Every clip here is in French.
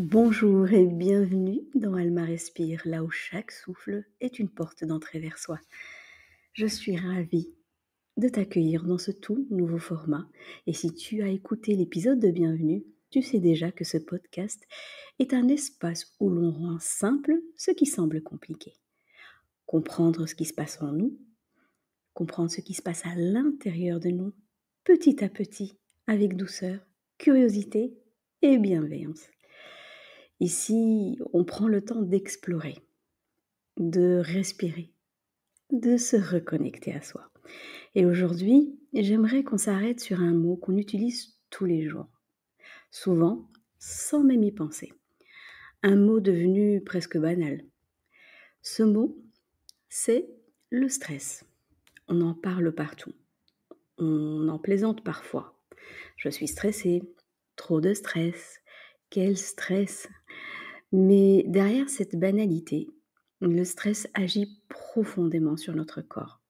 Bonjour et bienvenue dans Alma Respire, là où chaque souffle est une porte d'entrée vers soi. Je suis ravie de t'accueillir dans ce tout nouveau format. Et si tu as écouté l'épisode de Bienvenue, tu sais déjà que ce podcast est un espace où l'on rend simple ce qui semble compliqué. Comprendre ce qui se passe en nous, comprendre ce qui se passe à l'intérieur de nous, petit à petit, avec douceur, curiosité et bienveillance. Ici, on prend le temps d'explorer, de respirer, de se reconnecter à soi. Et aujourd'hui, j'aimerais qu'on s'arrête sur un mot qu'on utilise tous les jours, souvent sans même y penser. Un mot devenu presque banal. Ce mot, c'est le stress. On en parle partout. On en plaisante parfois. Je suis stressée, trop de stress, quel stress. Mais derrière cette banalité, le stress agit profondément sur notre corps,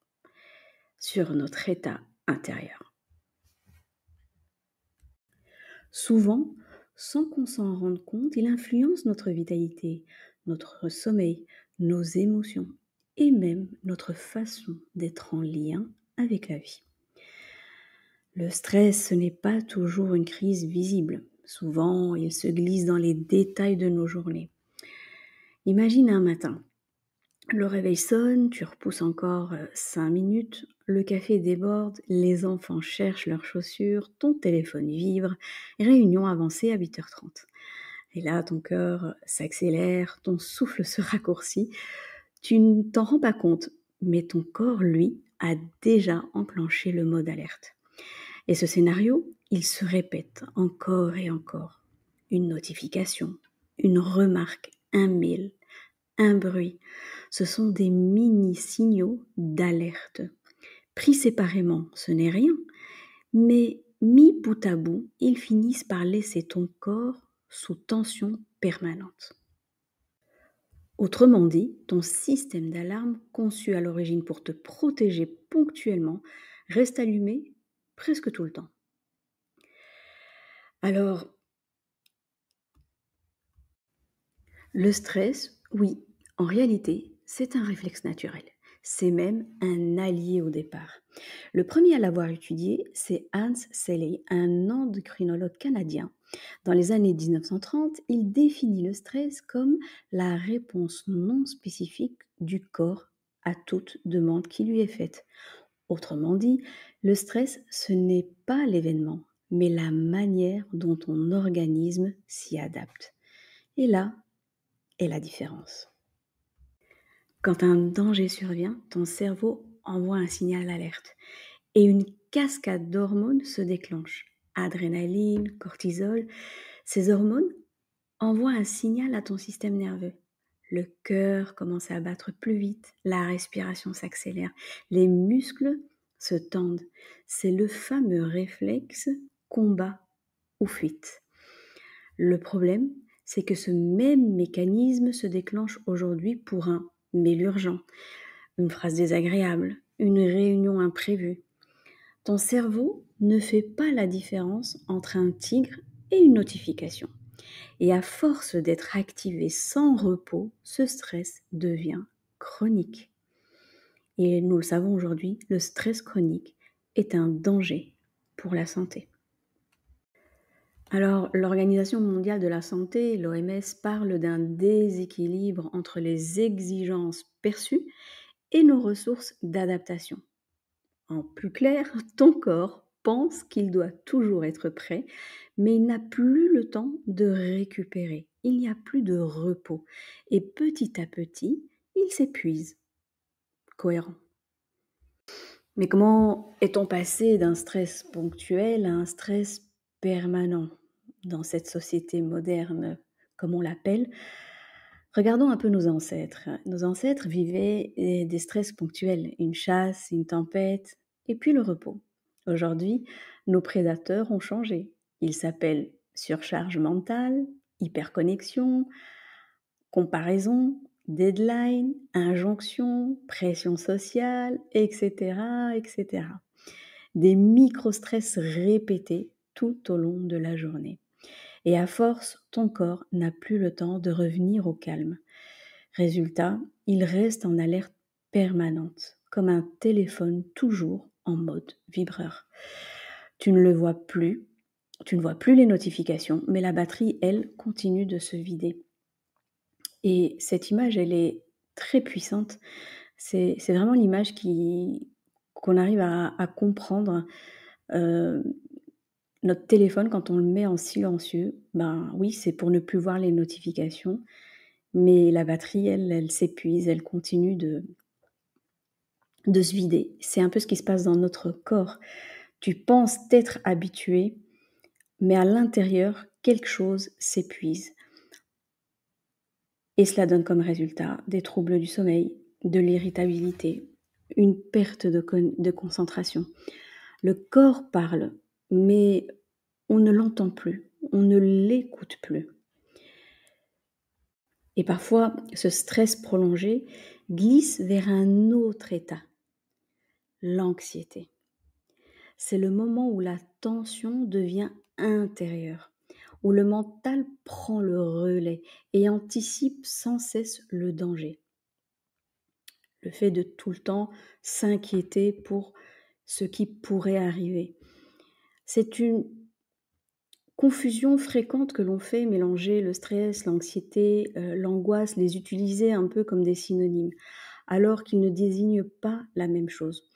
sur notre état intérieur. Souvent, sans qu'on s'en rende compte, il influence notre vitalité, notre sommeil, nos émotions et même notre façon d'être en lien avec la vie. Le stress, ce n'est pas toujours une crise visible. Souvent, il se glisse dans les détails de nos journées. Imagine un matin. Le réveil sonne, tu repousses encore 5 minutes, le café déborde, les enfants cherchent leurs chaussures, ton téléphone vibre, réunion avancée à 8h30. Et là, ton cœur s'accélère, ton souffle se raccourcit, tu ne t'en rends pas compte, mais ton corps, lui, a déjà enclenché le mode alerte. Et ce scénario, il se répète encore et encore. Une notification, une remarque, un mail, un bruit. Ce sont des mini-signaux d'alerte. Pris séparément, ce n'est rien, mais mis bout à bout, ils finissent par laisser ton corps sous tension permanente. Autrement dit, ton système d'alarme, conçu à l'origine pour te protéger ponctuellement, reste allumé presque tout le temps. Alors, le stress, oui, en réalité, c'est un réflexe naturel. C'est même un allié au départ. Le premier à l'avoir étudié, c'est Hans Selye, un endocrinologue canadien. Dans les années 1930, il définit le stress comme la réponse non spécifique du corps à toute demande qui lui est faite. Autrement dit, le stress, ce n'est pas l'événement, mais la manière dont ton organisme s'y adapte. Et là est la différence. Quand un danger survient, ton cerveau envoie un signal d'alerte et une cascade d'hormones se déclenche. Adrénaline, cortisol, ces hormones envoient un signal à ton système nerveux. Le cœur commence à battre plus vite, la respiration s'accélère, les muscles se tendent. C'est le fameux réflexe combat ou fuite. Le problème, c'est que ce même mécanisme se déclenche aujourd'hui pour un mail urgent, une phrase désagréable, une réunion imprévue. Ton cerveau ne fait pas la différence entre un tigre et une notification. Et à force d'être activé sans repos, ce stress devient chronique. Et nous le savons aujourd'hui, le stress chronique est un danger pour la santé. Alors, l'Organisation mondiale de la santé, l'OMS, parle d'un déséquilibre entre les exigences perçues et nos ressources d'adaptation. En plus clair, ton corps pense qu'il doit toujours être prêt, mais il n'a plus le temps de récupérer. Il n'y a plus de repos. Et petit à petit, il s'épuise. Cohérent. Mais comment est-on passé d'un stress ponctuel à un stress permanent dans cette société moderne, comme on l'appelle? Regardons un peu nos ancêtres. Nos ancêtres vivaient des stress ponctuels, une chasse, une tempête, et puis le repos. Aujourd'hui, nos prédateurs ont changé. Ils s'appellent surcharge mentale, hyperconnexion, comparaison, deadline, injonction, pression sociale, etc., etc. Des micro-stress répétés tout au long de la journée. Et à force, ton corps n'a plus le temps de revenir au calme. Résultat, il reste en alerte permanente, comme un téléphone toujours en mode vibreur. Tu ne le vois plus, tu ne vois plus les notifications, mais la batterie, elle, continue de se vider. Et cette image, elle est très puissante. C'est vraiment l'image qu'on arrive à comprendre. Heu, Notre téléphone, quand on le met en silencieux, ben, oui, c'est pour ne plus voir les notifications, mais la batterie, elle s'épuise, elle continue de se vider. C'est un peu ce qui se passe dans notre corps. Tu penses t'être habitué, mais à l'intérieur, quelque chose s'épuise. Et cela donne comme résultat des troubles du sommeil, de l'irritabilité, une perte de concentration. Le corps parle, mais on ne l'entend plus, on ne l'écoute plus. Et parfois, ce stress prolongé glisse vers un autre état, l'anxiété. C'est le moment où la tension devient intérieure, où le mental prend le relais et anticipe sans cesse le danger. Le fait de tout le temps s'inquiéter pour ce qui pourrait arriver. C'est une confusion fréquente que l'on fait mélanger le stress, l'anxiété, l'angoisse, les utiliser un peu comme des synonymes, alors qu'ils ne désignent pas la même chose.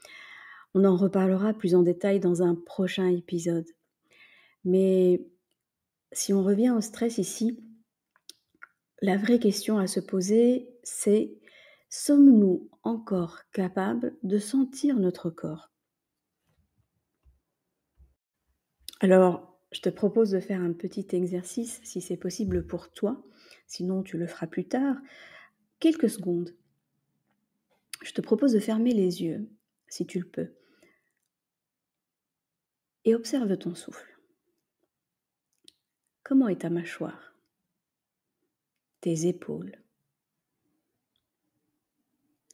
On en reparlera plus en détail dans un prochain épisode. Mais si on revient au stress ici, la vraie question à se poser, c'est: sommes-nous encore capables de sentir notre corps? Alors, je te propose de faire un petit exercice, si c'est possible pour toi, sinon tu le feras plus tard. Quelques secondes. Je te propose de fermer les yeux, si tu le peux, et observe ton souffle. Comment est ta mâchoire, tes épaules,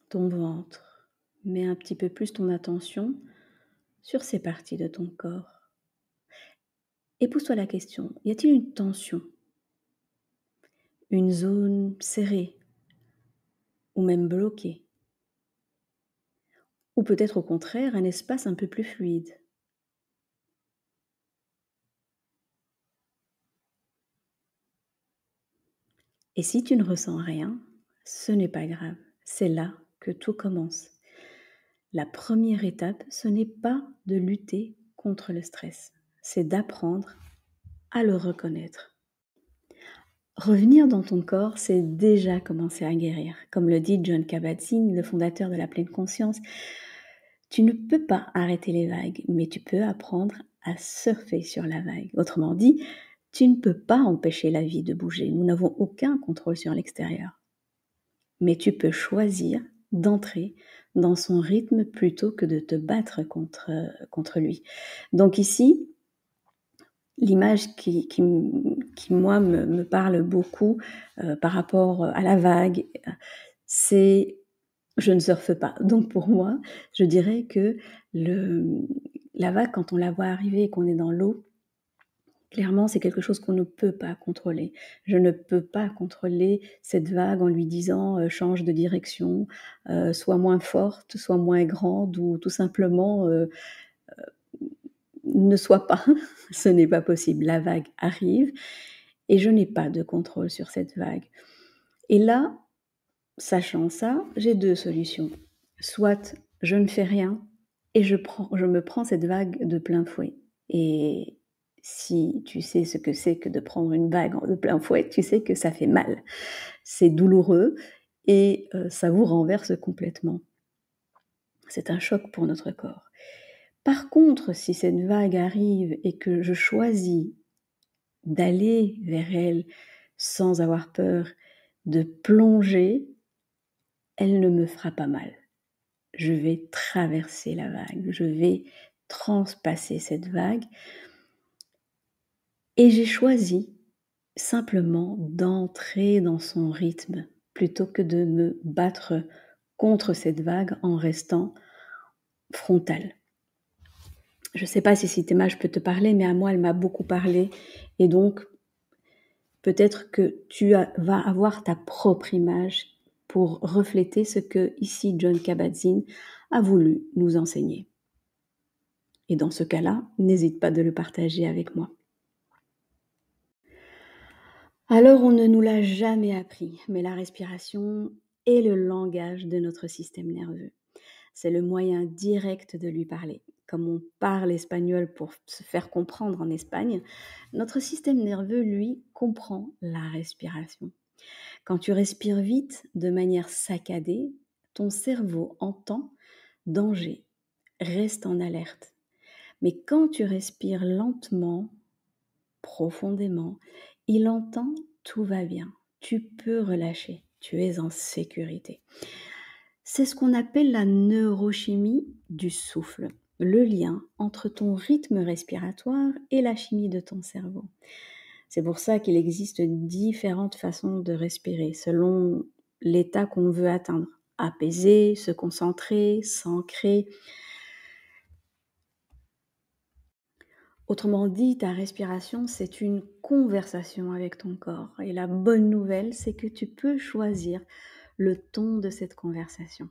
ton ventre? Mets un petit peu plus ton attention sur ces parties de ton corps. Et pose-toi la question, y a-t-il une tension, une zone serrée ou même bloquée? Ou peut-être au contraire un espace un peu plus fluide? Et si tu ne ressens rien, ce n'est pas grave. C'est là que tout commence. La première étape, ce n'est pas de lutter contre le stress, c'est d'apprendre à le reconnaître. Revenir dans ton corps, c'est déjà commencer à guérir. Comme le dit John Kabat-Zinn, le fondateur de la pleine conscience, tu ne peux pas arrêter les vagues, mais tu peux apprendre à surfer sur la vague. Autrement dit, tu ne peux pas empêcher la vie de bouger. Nous n'avons aucun contrôle sur l'extérieur. Mais tu peux choisir d'entrer dans son rythme plutôt que de te battre contre lui. Donc ici, l'image qui moi, me parle beaucoup par rapport à la vague, c'est je ne surfe pas. Donc pour moi, je dirais que la vague, quand on la voit arriver et qu'on est dans l'eau, clairement, c'est quelque chose qu'on ne peut pas contrôler. Je ne peux pas contrôler cette vague en lui disant, «Change de direction, sois moins forte, sois moins grande» ou tout simplement, «Ne sois pas». Ce n'est pas possible. La vague arrive et je n'ai pas de contrôle sur cette vague. Et là, sachant ça, j'ai 2 solutions. Soit je ne fais rien et je me prends cette vague de plein fouet. Et si tu sais ce que c'est que de prendre une vague de plein fouet, tu sais que ça fait mal. C'est douloureux et ça vous renverse complètement. C'est un choc pour notre corps. Par contre, si cette vague arrive et que je choisis d'aller vers elle sans avoir peur, de plonger, elle ne me fera pas mal. Je vais traverser la vague, je vais transpasser cette vague et j'ai choisi simplement d'entrer dans son rythme plutôt que de me battre contre cette vague en restant frontale. Je ne sais pas si cette image peut te parler, mais à moi, elle m'a beaucoup parlé et donc Peut-être que vas avoir ta propre image pour refléter ce que ici John Kabat-Zinn a voulu nous enseigner. Et dans ce cas-là, n'hésite pas de le partager avec moi. Alors, on ne nous l'a jamais appris, mais la respiration est le langage de notre système nerveux. C'est le moyen direct de lui parler. Comme on parle espagnol pour se faire comprendre en Espagne, notre système nerveux, lui, comprend la respiration. Quand tu respires vite, de manière saccadée, ton cerveau entend danger, reste en alerte. Mais quand tu respires lentement, profondément, il entend tout va bien, tu peux relâcher, tu es en sécurité. C'est ce qu'on appelle la neurochimie du souffle, le lien entre ton rythme respiratoire et la chimie de ton cerveau. C'est pour ça qu'il existe différentes façons de respirer selon l'état qu'on veut atteindre. Apaiser, se concentrer, s'ancrer. Autrement dit, ta respiration, c'est une conversation avec ton corps. Et la bonne nouvelle, c'est que tu peux choisir le ton de cette conversation.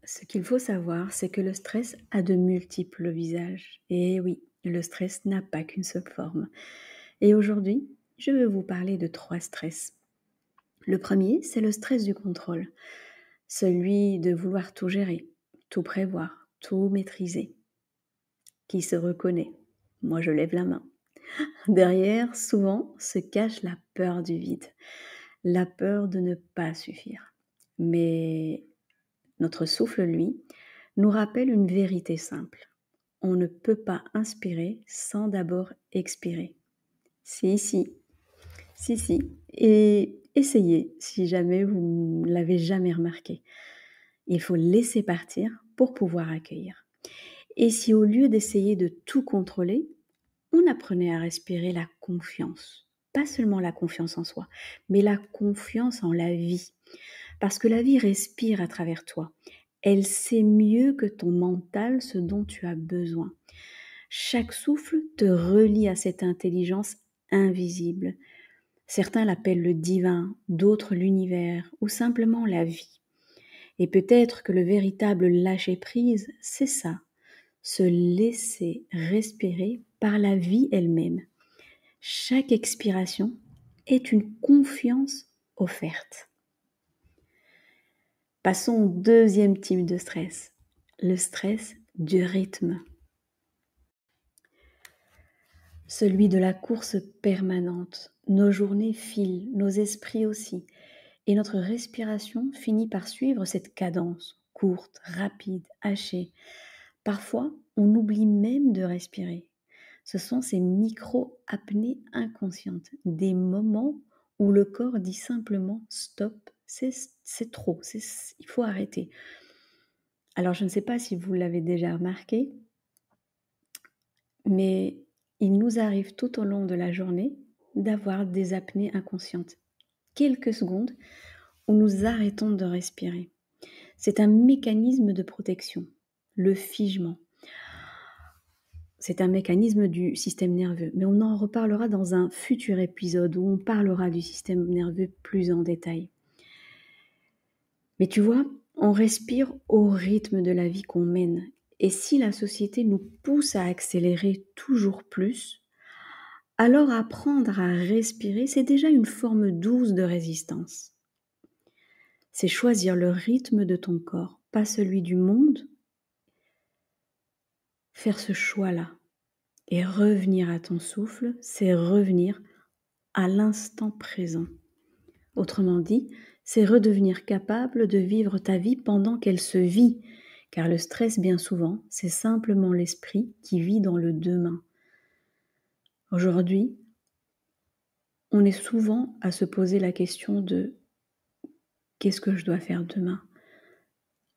Ce qu'il faut savoir, c'est que le stress a de multiples visages. Et oui, le stress n'a pas qu'une seule forme. Et aujourd'hui, je vais vous parler de 3 stress. Le premier, c'est le stress du contrôle. Celui de vouloir tout gérer, tout prévoir, tout maîtriser. Qui se reconnaît? Moi, je lève la main. Derrière, souvent, se cache la peur du vide, la peur de ne pas suffire. Mais notre souffle, lui, nous rappelle une vérité simple. On ne peut pas inspirer sans d'abord expirer. Si. Et essayez si jamais vous ne l'avez jamais remarqué. Il faut laisser partir pour pouvoir accueillir. Et si au lieu d'essayer de tout contrôler, on apprenait à respirer la confiance. Pas seulement la confiance en soi, mais la confiance en la vie. Parce que la vie respire à travers toi. Elle sait mieux que ton mental ce dont tu as besoin. Chaque souffle te relie à cette intelligence invisible. Certains l'appellent le divin, d'autres l'univers ou simplement la vie. Et peut-être que le véritable lâcher-prise, c'est ça, se laisser respirer par la vie elle-même. Chaque expiration est une confiance offerte. Passons au deuxième type de stress, le stress du rythme. Celui de la course permanente. Nos journées filent, nos esprits aussi. Et notre respiration finit par suivre cette cadence, courte, rapide, hachée. Parfois, on oublie même de respirer. Ce sont ces micro-apnées inconscientes, des moments où le corps dit simplement « stop », c'est trop, il faut arrêter. Alors, je ne sais pas si vous l'avez déjà remarqué, mais il nous arrive tout au long de la journée d'avoir des apnées inconscientes. Quelques secondes où nous arrêtons de respirer. C'est un mécanisme de protection, le figement. C'est un mécanisme du système nerveux, mais on en reparlera dans un futur épisode où on parlera du système nerveux plus en détail. Mais tu vois, on respire au rythme de la vie qu'on mène. Et si la société nous pousse à accélérer toujours plus, alors apprendre à respirer, c'est déjà une forme douce de résistance. C'est choisir le rythme de ton corps, pas celui du monde. Faire ce choix-là et revenir à ton souffle, c'est revenir à l'instant présent. Autrement dit, c'est redevenir capable de vivre ta vie pendant qu'elle se vit, car le stress, bien souvent, c'est simplement l'esprit qui vit dans le demain. Aujourd'hui, on est souvent à se poser la question de qu'est-ce que je dois faire demain?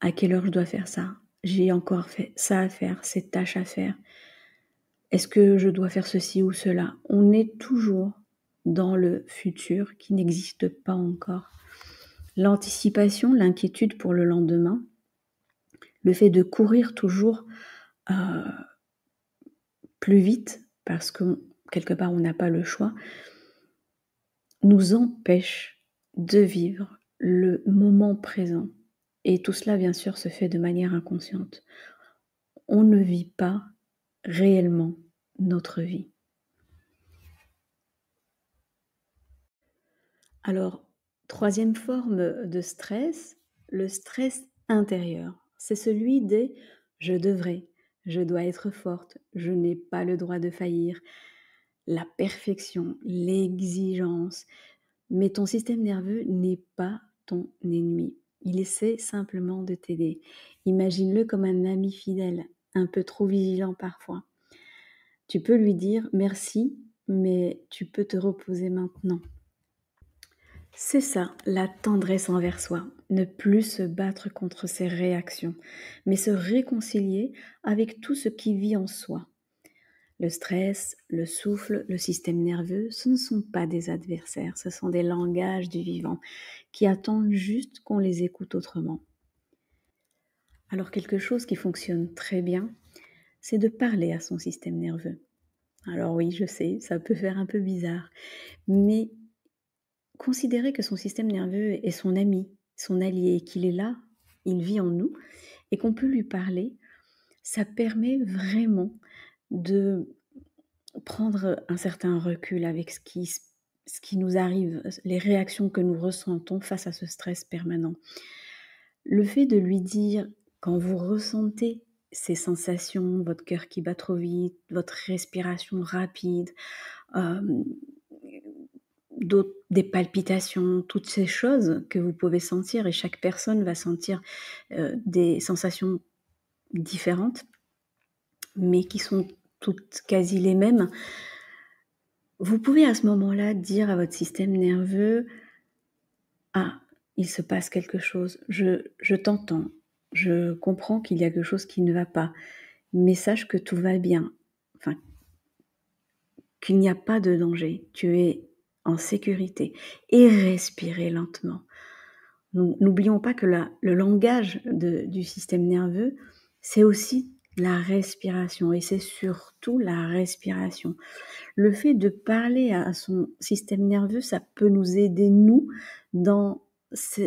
À quelle heure je dois faire ça? J'ai encore fait ça à faire, cette tâche à faire. Est-ce que je dois faire ceci ou cela? On est toujours dans le futur qui n'existe pas encore. L'anticipation, l'inquiétude pour le lendemain, le fait de courir toujours plus vite parce que quelque part on n'a pas le choix, nous empêche de vivre le moment présent. Et tout cela, bien sûr, se fait de manière inconsciente. On ne vit pas réellement notre vie. Alors, troisième forme de stress, le stress intérieur. C'est celui des je devrais, je dois être forte, je n'ai pas le droit de faillir, la perfection, l'exigence. Mais ton système nerveux n'est pas ton ennemi. Il essaie simplement de t'aider. Imagine-le comme un ami fidèle, un peu trop vigilant parfois. Tu peux lui dire merci, mais tu peux te reposer maintenant. C'est ça, la tendresse envers soi. Ne plus se battre contre ses réactions, mais se réconcilier avec tout ce qui vit en soi. Le stress, le souffle, le système nerveux, ce ne sont pas des adversaires, ce sont des langages du vivant qui attendent juste qu'on les écoute autrement. Alors quelque chose qui fonctionne très bien, c'est de parler à son système nerveux. Alors oui, je sais, ça peut faire un peu bizarre, mais considérer que son système nerveux est son ami, son allié, qu'il est là, il vit en nous, et qu'on peut lui parler, ça permet vraiment de prendre un certain recul avec ce qui nous arrive, les réactions que nous ressentons face à ce stress permanent. Le fait de lui dire, quand vous ressentez ces sensations, votre cœur qui bat trop vite, votre respiration rapide, hem, des palpitations, toutes ces choses que vous pouvez sentir et chaque personne va sentir, des sensations différentes, mais qui sont toutes quasi les mêmes. Vous pouvez à ce moment-là dire à votre système nerveux: «Ah, il se passe quelque chose, je t'entends, je comprends qu'il y a quelque chose qui ne va pas, mais sache que tout va bien, enfin, qu'il n'y a pas de danger, tu es en sécurité» et respirez lentement. N'oublions pas que le langage du système nerveux, c'est aussi la respiration et c'est surtout la respiration. Le fait de parler à son système nerveux, ça peut nous aider, nous, dans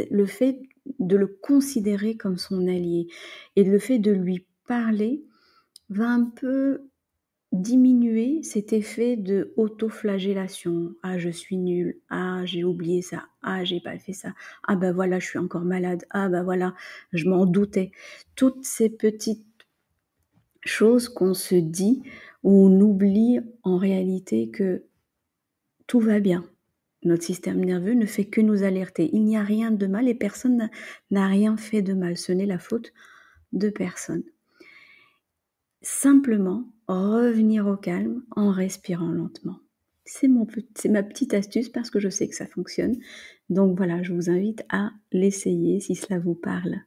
le fait de le considérer comme son allié. Et le fait de lui parler va un peu diminuer cet effet de autoflagellation. «Ah, je suis nulle. Ah, j'ai oublié ça. Ah, j'ai pas fait ça. Ah bah voilà, je suis encore malade. Ah bah voilà, je m'en doutais». Toutes ces petites choses qu'on se dit, où on oublie en réalité que tout va bien. Notre système nerveux ne fait que nous alerter. Il n'y a rien de mal et personne n'a rien fait de mal. Ce n'est la faute de personne. Simplement revenir au calme en respirant lentement. C'est ma petite astuce parce que je sais que ça fonctionne. Donc voilà, je vous invite à l'essayer si cela vous parle.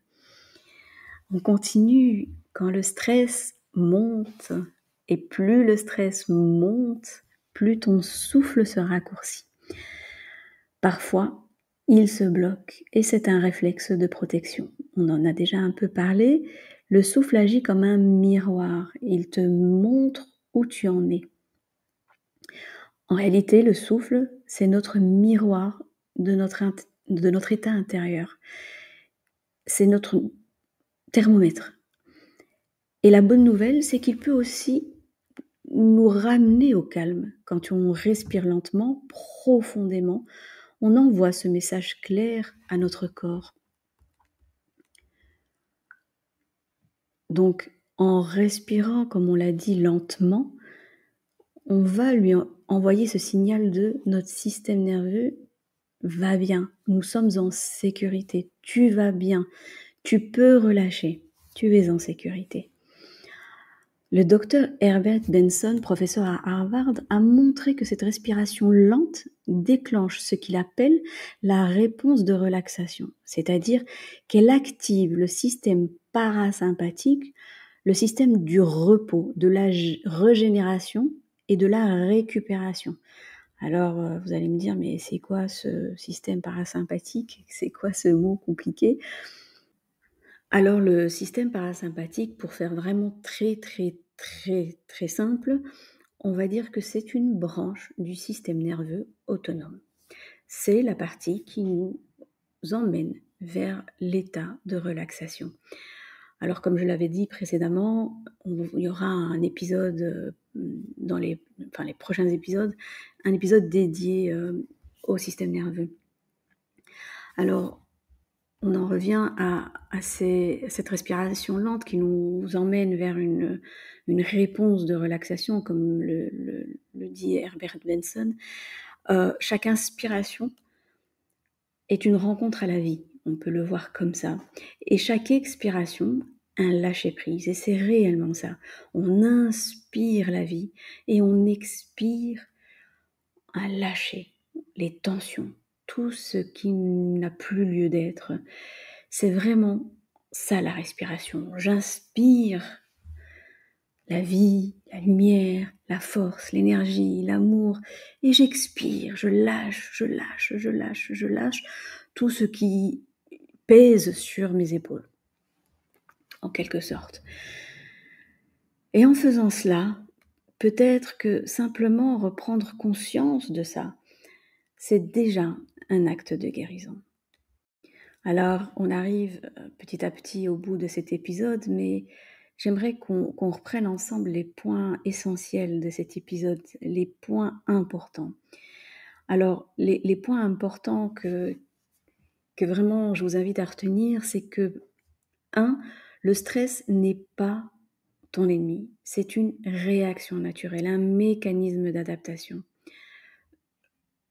On continue quand le stress monte et plus le stress monte, plus ton souffle se raccourcit. Parfois, il se bloque et c'est un réflexe de protection. On en a déjà un peu parlé. Le souffle agit comme un miroir. Il te montre où tu en es. En réalité, le souffle, c'est notre miroir de notre état intérieur. C'est notre thermomètre. Et la bonne nouvelle, c'est qu'il peut aussi nous ramener au calme. Quand on respire lentement, profondément, on envoie ce message clair à notre corps. Donc, en respirant, comme on l'a dit, lentement, on va lui envoyer ce signal de notre système nerveux va bien, nous sommes en sécurité, tu vas bien, tu peux relâcher, tu es en sécurité. Le docteur Herbert Benson, professeur à Harvard, a montré que cette respiration lente déclenche ce qu'il appelle la réponse de relaxation, c'est-à-dire qu'elle active le système parasympathique, le système du repos, de la régénération et de la récupération. Alors, vous allez me dire: «Mais c'est quoi ce système parasympathique? C'est quoi ce mot compliqué?» Alors le système parasympathique, pour faire vraiment très, très, très, très simple, on va dire que c'est une branche du système nerveux autonome. C'est la partie qui nous emmène vers l'état de relaxation. Alors comme je l'avais dit précédemment, il y aura un épisode, dans les prochains épisodes, un épisode dédié, au système nerveux. Alors, on en revient à cette respiration lente qui nous emmène vers une réponse de relaxation, comme le dit Herbert Benson. Chaque inspiration est une rencontre à la vie, on peut le voir comme ça. Et chaque expiration, un lâcher-prise. Et c'est réellement ça. On inspire la vie et on expire un lâcher, les tensions, tout ce qui n'a plus lieu d'être. C'est vraiment ça la respiration. J'inspire la vie, la lumière, la force, l'énergie, l'amour, et j'expire, je lâche, je lâche, je lâche, je lâche tout ce qui pèse sur mes épaules, en quelque sorte. Et en faisant cela, peut-être que simplement reprendre conscience de ça, c'est déjà un acte de guérison. Alors, on arrive petit à petit au bout de cet épisode, mais j'aimerais qu'on reprenne ensemble les points essentiels de cet épisode, les points importants. Alors, les points importants que vraiment je vous invite à retenir, c'est que 1. Le stress n'est pas ton ennemi, c'est une réaction naturelle, un mécanisme d'adaptation.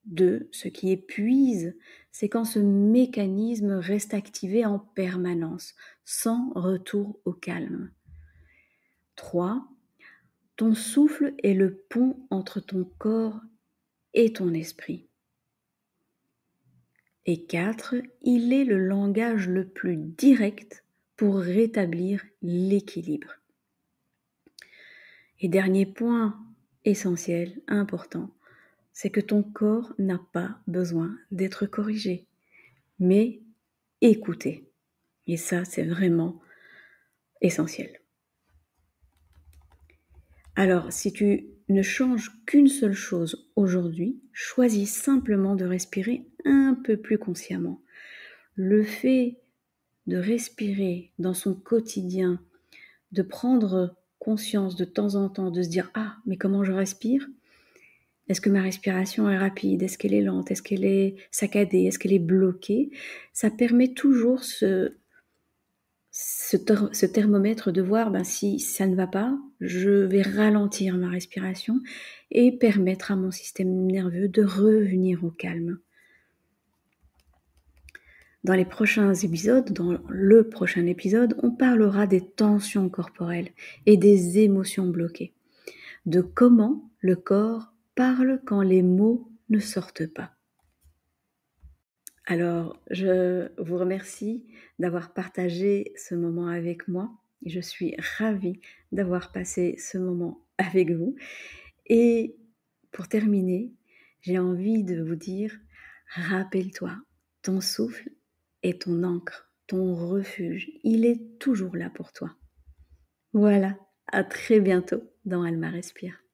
2. Ce qui épuise, c'est quand ce mécanisme reste activé en permanence, sans retour au calme. 3. Ton souffle est le pont entre ton corps et ton esprit. Et 4. Il est le langage le plus direct pour rétablir l'équilibre. Et dernier point essentiel, important, c'est que ton corps n'a pas besoin d'être corrigé, mais écouté. Et ça, c'est vraiment essentiel. Alors, si tu ne changes qu'une seule chose aujourd'hui, choisis simplement de respirer un peu plus consciemment. Le fait de respirer dans son quotidien, de prendre conscience de temps en temps, de se dire « Ah, mais comment je respire ? Est-ce que ma respiration est rapide ? Est-ce qu'elle est lente ? Est-ce qu'elle est saccadée ? Est-ce qu'elle est bloquée ?» Ça permet toujours ce thermomètre de voir si ça ne va pas, je vais ralentir ma respiration et permettre à mon système nerveux de revenir au calme. Dans le prochain épisode, on parlera des tensions corporelles et des émotions bloquées, de comment le corps parle quand les mots ne sortent pas. Alors, je vous remercie d'avoir partagé ce moment avec moi. Je suis ravie d'avoir passé ce moment avec vous. Et pour terminer, j'ai envie de vous dire, rappelle-toi, ton souffle est ton ancre, ton refuge. Il est toujours là pour toi. Voilà, à très bientôt dans Alma Respire.